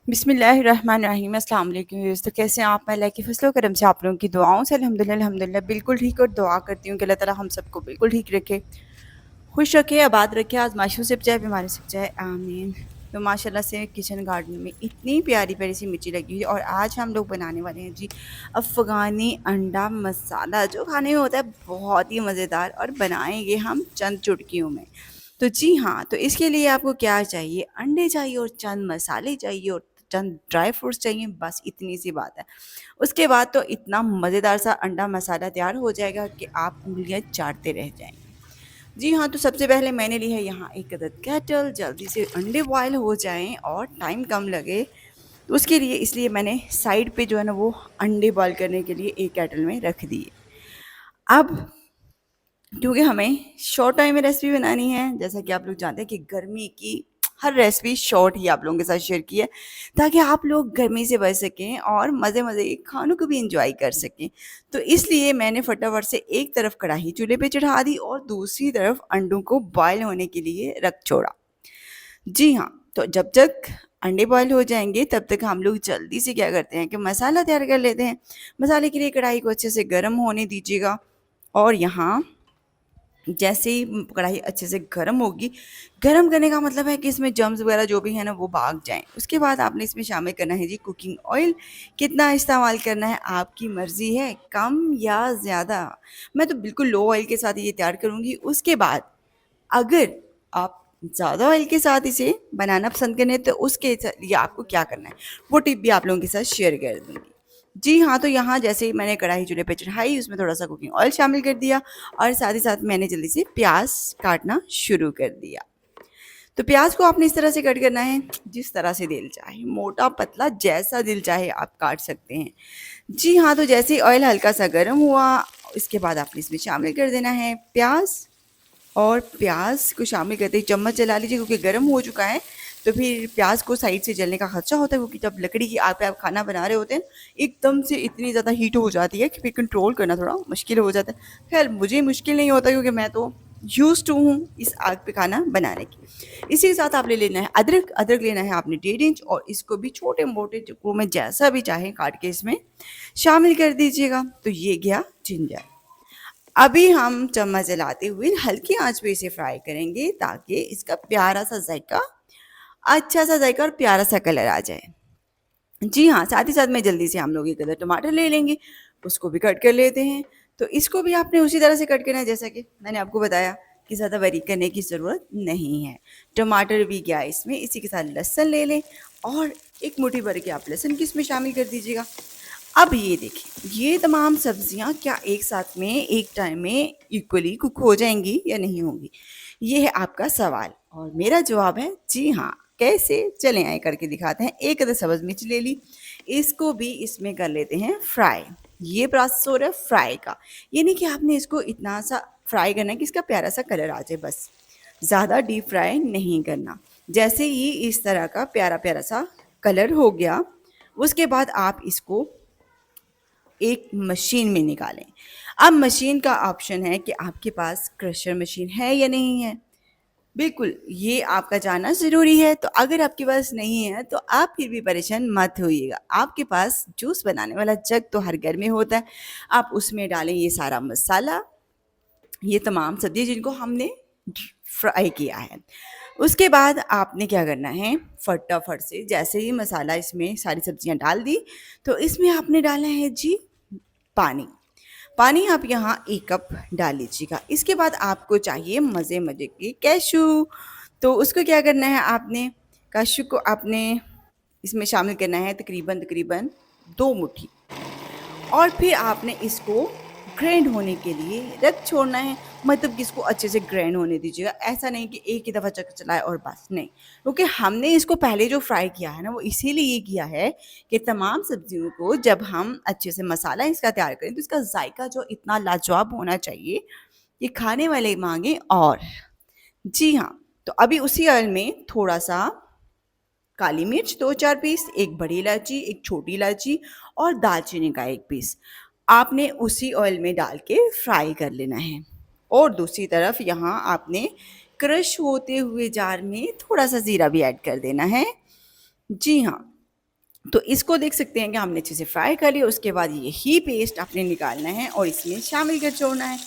बिस्मिल्लाहिर्रहमानिर्रहीम अस्सलाम वालेकुम व्यूअर्स। तो कैसे हैं आप? मैं अल्लाह की फजलो करम से आप लोगों की दुआओं से अल्हम्दुलिल्लाह बिल्कुल ठीक, और दुआ करती हूँ कि अल्लाह ताला हम सबको बिल्कुल ठीक रखे, खुश रखे, आबाद रखे, आजमाइशों से बचाए, बीमारी से बचाए, आमीन। तो माशाल्लाह से किचन गार्डन में इतनी प्यारी प्यारी सी मिर्ची लगी हुई है, और आज हम लोग बनाने वाले हैं जी अफ़गानी अंडा मसाला, जो खाने में होता है बहुत ही मज़ेदार, और बनाएंगे हम चंद चुटकियों में। तो जी हाँ, तो इसके लिए आपको क्या चाहिए? अंडे चाहिए, और चंद मसाले चाहिए, और चंद ड्राई फ्रूट्स चाहिए, बस इतनी सी बात है। उसके बाद तो इतना मज़ेदार सा अंडा मसाला तैयार हो जाएगा कि आप उँगलियाँ चाटते रह जाएंगे। जी हाँ, तो सबसे पहले मैंने ली है यहाँ एक अदद केटल। जल्दी से अंडे बॉयल हो जाएं और टाइम कम लगे, तो उसके लिए इसलिए मैंने साइड पे जो है ना वो अंडे बॉयल करने के लिए एक केटल में रख दिए। अब क्योंकि हमें शॉर्ट टाइम में रेसिपी बनानी है, जैसा कि आप लोग जानते हैं कि गर्मी की हर रेसिपी शॉर्ट ही आप लोगों के साथ शेयर की है, ताकि आप लोग गर्मी से बच सकें और मज़े मज़े के खानों को भी इंजॉय कर सकें। तो इसलिए मैंने फटाफट से एक तरफ कढ़ाई चूल्हे पे चढ़ा दी, और दूसरी तरफ अंडों को बॉयल होने के लिए रख छोड़ा। जी हाँ, तो जब तक अंडे बॉयल हो जाएंगे तब तक हम लोग जल्दी से क्या करते हैं कि मसाला तैयार कर लेते हैं। मसाले के लिए कढ़ाई को अच्छे से गर्म होने दीजिएगा, और यहाँ जैसे ही कढ़ाई अच्छे से गर्म होगी, गर्म करने का मतलब है कि इसमें जर्म्स वगैरह जो भी है ना वो भाग जाएँ। उसके बाद आपने इसमें शामिल करना है जी कुकिंग ऑयल। कितना इस्तेमाल करना है आपकी मर्ज़ी है, कम या ज़्यादा। मैं तो बिल्कुल लो ऑयल के साथ ये तैयार करूँगी। उसके बाद अगर आप ज़्यादा ऑयल के साथ इसे बनाना पसंद करें, तो उसके लिए आपको क्या करना है, वो टिप भी आप लोगों के साथ शेयर कर दूँगी। जी हाँ, तो यहाँ जैसे ही मैंने कढ़ाई चूल्हे पे चढ़ाई, उसमें थोड़ा-सा कुकिंग ऑयल शामिल कर दिया, और साथ ही साथ मैंने जल्दी से प्याज़ काटना शुरू कर दिया। तो प्याज़ को आपने इस तरह से कट करना है, जिस तरह से दिल चाहे, मोटा, पतला, जैसा दिल चाहे आप काट सकते हैं। जी हाँ, तो जैसे ही ऑयल हल्का-सा गर्म हुआ, इसके बाद आपने इसमें शामिल कर देना है प्याज़। और प्याज़ को शामिल करते ही चम्मच चला लीजिए, क्योंकि गर्म हो चुका है, तो फिर प्याज़ को साइड से जलने का खदशा होता है, क्योंकि जब लकड़ी की आग पे आप खाना बना रहे होते हैं, एकदम से इतनी ज़्यादा हीट हो जाती है कि फिर कंट्रोल करना थोड़ा मुश्किल हो जाता है। खैर मुझे मुश्किल नहीं होता, क्योंकि मैं तो यूज़ टू हूँ इस आग पे खाना बनाने की। इसी के साथ आपने लेना है अदरक। अदरक लेना है आपने 1.5 इंच, और इसको भी छोटे-मोटे टुकड़ों में जैसा भी चाहें काट के इसमें शामिल कर दीजिएगा। तो ये गया जिंजर। अभी हम चम्मच चलाते हुए हल्की आंच पे इसे फ्राई करेंगे, ताकि इसका प्यारा सा जायका, अच्छा सा जायका और प्यारा सा कलर आ जाए। जी हाँ, साथ ही साथ में जल्दी से हम लोग एक अदर टमाटर ले लेंगे, उसको भी कट कर लेते हैं। तो इसको भी आपने उसी तरह से कट करना है, जैसा कि मैंने आपको बताया कि ज़्यादा बारीक करने की ज़रूरत नहीं है। टमाटर भी गया इसमें, इसी के साथ लहसुन ले लें, और एक मुट्ठी भर के आप लहसुन की इसमें शामिल कर दीजिएगा। अब ये देखिए, ये तमाम सब्जियां क्या एक साथ में एक टाइम में इक्वली कुक हो जाएंगी या नहीं होंगी? ये है आपका सवाल, और मेरा जवाब है जी हाँ। कैसे? चलें आए करके दिखाते हैं। एक अदर सब्ज़ मिर्च ले ली, इसको भी इसमें कर लेते हैं फ्राई। ये प्रोसेस हो रहा है फ्राई का, ये नहीं कि आपने इसको इतना सा फ्राई करना है कि इसका प्यारा सा कलर आ जाए, बस। ज़्यादा डीप फ्राई नहीं करना। जैसे ही इस तरह का प्यारा प्यारा सा कलर हो गया, उसके बाद आप इसको एक मशीन में निकालें। अब मशीन का ऑप्शन है कि आपके पास क्रशर मशीन है या नहीं है। बिल्कुल, ये आपका जानना ज़रूरी है। तो अगर आपके पास नहीं है, तो आप फिर भी परेशान मत होइएगा। आपके पास जूस बनाने वाला जग तो हर घर में होता है। आप उसमें डालें ये सारा मसाला, ये तमाम सब्ज़ी जिनको हमने फ्राई किया है। उसके बाद आपने क्या करना है, फटाफट से जैसे ही मसाला इसमें सारी सब्जियां डाल दी, तो इसमें आपने डालना है जी पानी। पानी आप यहाँ 1 कप डाल लीजिएगा। इसके बाद आपको चाहिए मज़े मज़े के कैशू। तो उसको क्या करना है आपने, कैशू को आपने इसमें शामिल करना है तकरीबन तकरीबन 2 मुट्ठी, और फिर आपने इसको ग्राइंड होने के लिए रख छोड़ना है। मतलब कि इसको अच्छे से ग्राइंड होने दीजिएगा। ऐसा नहीं कि एक ही दफ़ा चक्कर चलाए और बस, नहीं। क्योंकि हमने इसको पहले जो फ्राई किया है ना, वो इसीलिए किया है कि तमाम सब्जियों को जब हम अच्छे से मसाला इसका तैयार करें, तो इसका जायका जो इतना लाजवाब होना चाहिए कि खाने वाले मांगे। और जी हाँ, तो अभी उसी ऑयल में थोड़ा सा काली मिर्च 2-4 पीस, एक बड़ी इलायची, एक छोटी इलायची, और दालचीनी का 1 पीस आपने उसी ऑयल में डाल के फ्राई कर लेना है। और दूसरी तरफ यहाँ आपने क्रश होते हुए जार में थोड़ा सा ज़ीरा भी ऐड कर देना है। जी हाँ, तो इसको देख सकते हैं कि हमने अच्छे से फ्राई कर लिया। उसके बाद यही पेस्ट आपने निकालना है और इसमें शामिल कर छोड़ना है।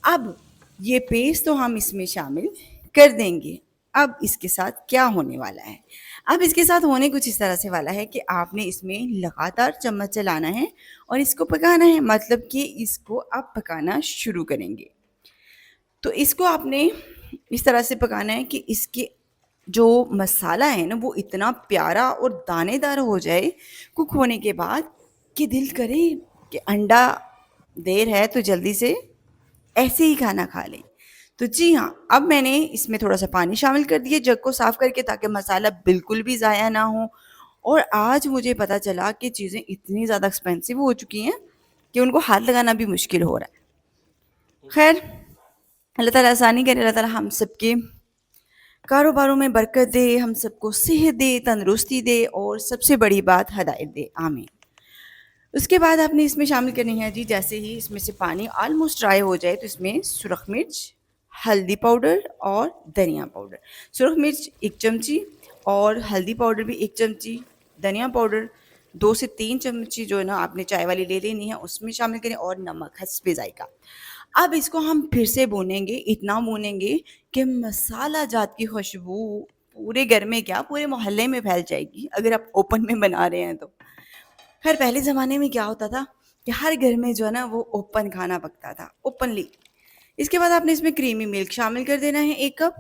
अब ये पेस्ट तो हम इसमें शामिल कर देंगे। अब इसके साथ क्या होने वाला है? अब इसके साथ होने कुछ इस तरह से वाला है कि आपने इसमें लगातार चम्मच चलाना है और इसको पकाना है, मतलब कि इसको आप पकाना शुरू करेंगे। तो इसको आपने इस तरह से पकाना है कि इसके जो मसाला है ना वो इतना प्यारा और दानेदार हो जाए कुक होने के बाद कि दिल करे कि अंडा देर है तो जल्दी से ऐसे ही खाना खा लें। तो जी हाँ, अब मैंने इसमें थोड़ा-सा पानी शामिल कर दिया जग को साफ़ करके, ताकि मसाला बिल्कुल भी ज़ाया ना हो। और आज मुझे पता चला कि चीज़ें इतनी ज़्यादा एक्सपेंसिव हो चुकी हैं कि उनको हाथ लगाना भी मुश्किल हो रहा है। ख़ैर, अल्लाह ताला आसानी करे, अल्लाह ताला हम सबके कारोबारों में बरकत दे, हम सबको सेहत दे, तंदुरुस्ती दे और सबसे बड़ी बात हिदायत दे। आमीन। उसके बाद आपने इसमें शामिल करनी है जी, जैसे ही इसमें से पानी ऑलमोस्ट ड्राई हो जाए तो इसमें सुरख मिर्च, हल्दी पाउडर और धनिया पाउडर। सुरख मिर्च 1 चमची और हल्दी पाउडर भी 1 चमची, धनिया पाउडर 2 से 3 चमची जो है ना आपने चाय वाली ले लेनी है उसमें शामिल करें, और नमक हस्बे ज़ायक़ा। अब इसको हम फिर से भूनेंगे, इतना भूनेंगे कि मसाला जात की खुशबू पूरे घर में क्या पूरे मोहल्ले में फैल जाएगी, अगर आप ओपन में बना रहे हैं तो। खैर पहले ज़माने में क्या होता था कि हर घर में जो है ना वो ओपन खाना पकता था, ओपनली। इसके बाद आपने इसमें क्रीमी मिल्क शामिल कर देना है 1 कप।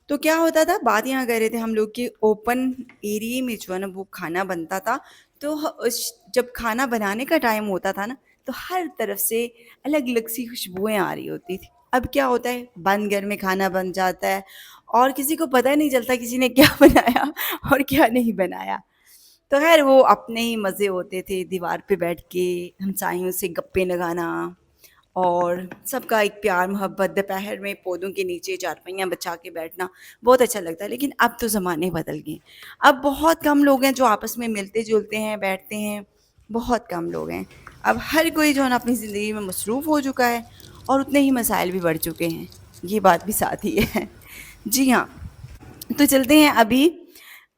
तो क्या होता था, बात यहाँ कर रहे थे हम लोग कि ओपन एरिया में जो है ना वो खाना बनता था। तो जब खाना बनाने का टाइम होता था ना तो हर तरफ से अलग अलग सी खुशबुएं आ रही होती थी। अब क्या होता है, बंद घर में खाना बन जाता है और किसी को पता नहीं चलता किसी ने क्या बनाया और क्या नहीं बनाया। तो खैर वो अपने ही मज़े होते थे, दीवार पे बैठ के हमसायों से गप्पे लगाना और सबका एक प्यार मोहब्बत, दोपहर में पौधों के नीचे चारपाइयाँ बिछा के बैठना बहुत अच्छा लगता है। लेकिन अब तो ज़माने बदल गए। अब बहुत कम लोग हैं जो आपस में मिलते-जुलते हैं, बैठते हैं, बहुत कम लोग हैं। अब हर कोई जो है ना अपनी ज़िंदगी में मसरूफ़ हो चुका है और उतने ही मसाइल भी बढ़ चुके हैं। ये बात भी साथ ही है। जी हाँ, तो चलते हैं अभी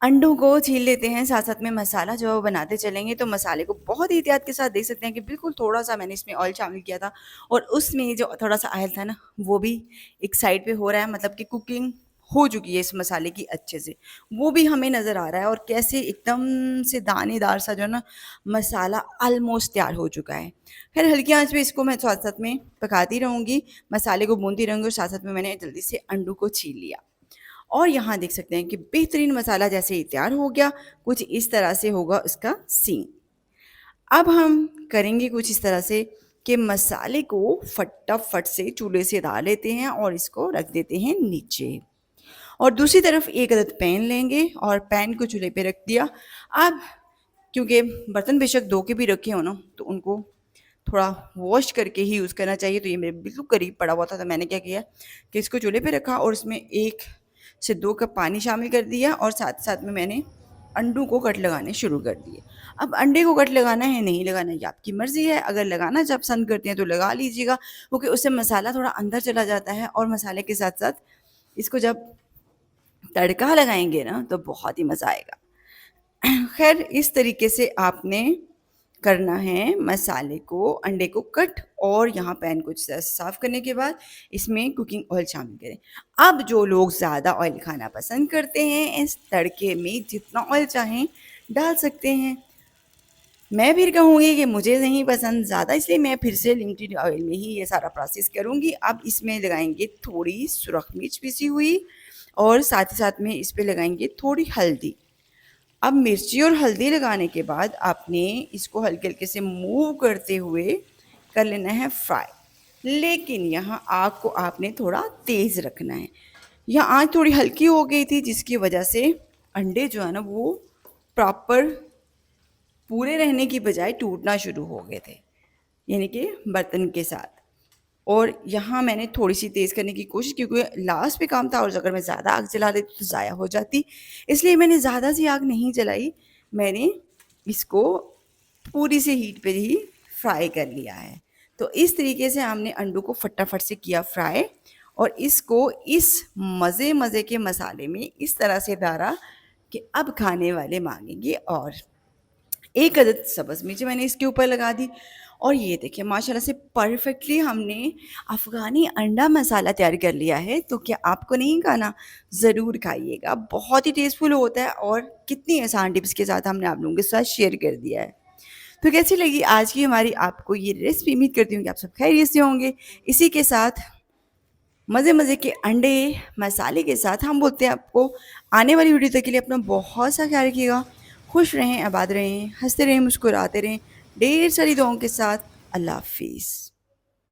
अंडों को छील लेते हैं, साथ-साथ में मसाला जो है वो बनाते चलेंगे। तो मसाले को बहुत ही एहतियात के साथ देख सकते हैं कि बिल्कुल थोड़ा-सा मैंने इसमें ऑयल शामिल किया था और उसमें जो थोड़ा-सा ऑयल था ना, वो भी एक साइड पे हो रहा है, मतलब कि कुकिंग हो चुकी है इस मसाले की अच्छे से। वो भी हमें नज़र आ रहा है और कैसे एकदम से दानेदार सा जो है ना मसाला ऑलमोस्ट तैयार हो चुका है। फिर हल्की आँच पे इसको मैं साथ-साथ में पकाती रहूँगी, मसाले को भूनती रहूँगी और साथ-साथ में मैंने जल्दी से अंडों को छील लिया। और यहाँ देख सकते हैं कि बेहतरीन मसाला जैसे ही तैयार हो गया, कुछ इस तरह से होगा उसका सीन। अब हम करेंगे कुछ इस तरह से कि मसाले को फटाफट से चूल्हे से उतार लेते हैं और इसको रख देते हैं नीचे। और दूसरी तरफ एक अदद पैन लेंगे और पैन को चूल्हे पे रख दिया। अब क्योंकि बर्तन बेशक धो के भी रखे हो ना, तो उनको थोड़ा वॉश करके ही यूज़ करना चाहिए। तो ये मेरे बिल्कुल करीब पड़ा हुआ था, तो मैंने क्या किया कि इसको चूल्हे पे रखा और उसमें 1 से 2 कप पानी शामिल कर दिया और साथ-साथ में मैंने अंडों को कट लगाने शुरू कर दिए। अब अंडे को कट लगाना है, नहीं लगाना ये आपकी मर्ज़ी है। अगर लगाना जब पसंद करते हैं तो लगा लीजिएगा, क्योंकि उससे मसाला थोड़ा अंदर चला जाता है और मसाले के साथ-साथ इसको जब तड़का लगाएँगे ना तो बहुत ही मज़ा आएगा। खैर इस तरीके से आपने करना है मसाले को, अंडे को कट और यहाँ पैन को अच्छी तरह से साफ़ करने के बाद इसमें कुकिंग ऑयल शामिल करें। अब जो लोग ज़्यादा ऑयल खाना पसंद करते हैं, इस तड़के में जितना ऑयल चाहें डाल सकते हैं। मैं फिर कहूँगी कि मुझे नहीं पसंद ज़्यादा, इसलिए मैं फिर से लिमिटेड ऑयल में ही ये सारा प्रोसेस करूँगी। अब इसमें लगाएँगे थोड़ी सुरख मिर्च पिसी हुई और साथ ही साथ में इस पे लगाएँगे थोड़ी हल्दी। अब मिर्ची और हल्दी लगाने के बाद आपने इसको हल्के-हल्के से मूव करते हुए कर लेना है फ्राई। लेकिन यहाँ आग को आपने थोड़ा तेज़ रखना है। यहाँ आँच थोड़ी हल्की हो गई थी जिसकी वजह से अंडे जो है ना वो प्रॉपर पूरे रहने की बजाय टूटना शुरू हो गए थे, यानी कि बर्तन के साथ। और यहाँ मैंने थोड़ी-सी तेज़ करने की कोशिश, क्योंकि लास्ट पे काम था और अगर मैं ज़्यादा आग जला देती तो ज़ाया हो जाती। इसलिए मैंने ज़्यादा सी आग नहीं जलाई, मैंने इसको पूरी सी हीट पे ही फ्राई कर लिया है। तो इस तरीके से हमने अंडों को फटाफट से किया फ्राई और इसको इस मज़े-मज़े के मसाले में इस तरह से डाला कि अब खाने वाले माँगेंगे और। 1 अदद सब्ज़ मिर्ची मैंने इसके ऊपर लगा दी और ये देखिए माशाल्लाह से परफेक्टली हमने अफ़गानी अंडा मसाला तैयार कर लिया है। तो क्या आपको नहीं खाना? ज़रूर खाइएगा, बहुत ही टेस्टफुल होता है और कितनी आसान टिप्स के साथ हमने आप लोगों के साथ शेयर कर दिया है। तो कैसी लगी आज की हमारी आपको ये रेसिपी? उम्मीद करती हूँ कि आप सब खैरियत से होंगे। इसी के साथ मज़े-मज़े के अंडे मसाले के साथ हम बोलते हैं आपको आने वाली वीडियो तक के लिए अपना बहुत सा ख्याल रखिएगा। खुश रहें, आबाद रहें, हँसते रहें, मुस्कुराते रहें। ढेर सारी दुआओं के साथ अल्लाह हाफ़िज़।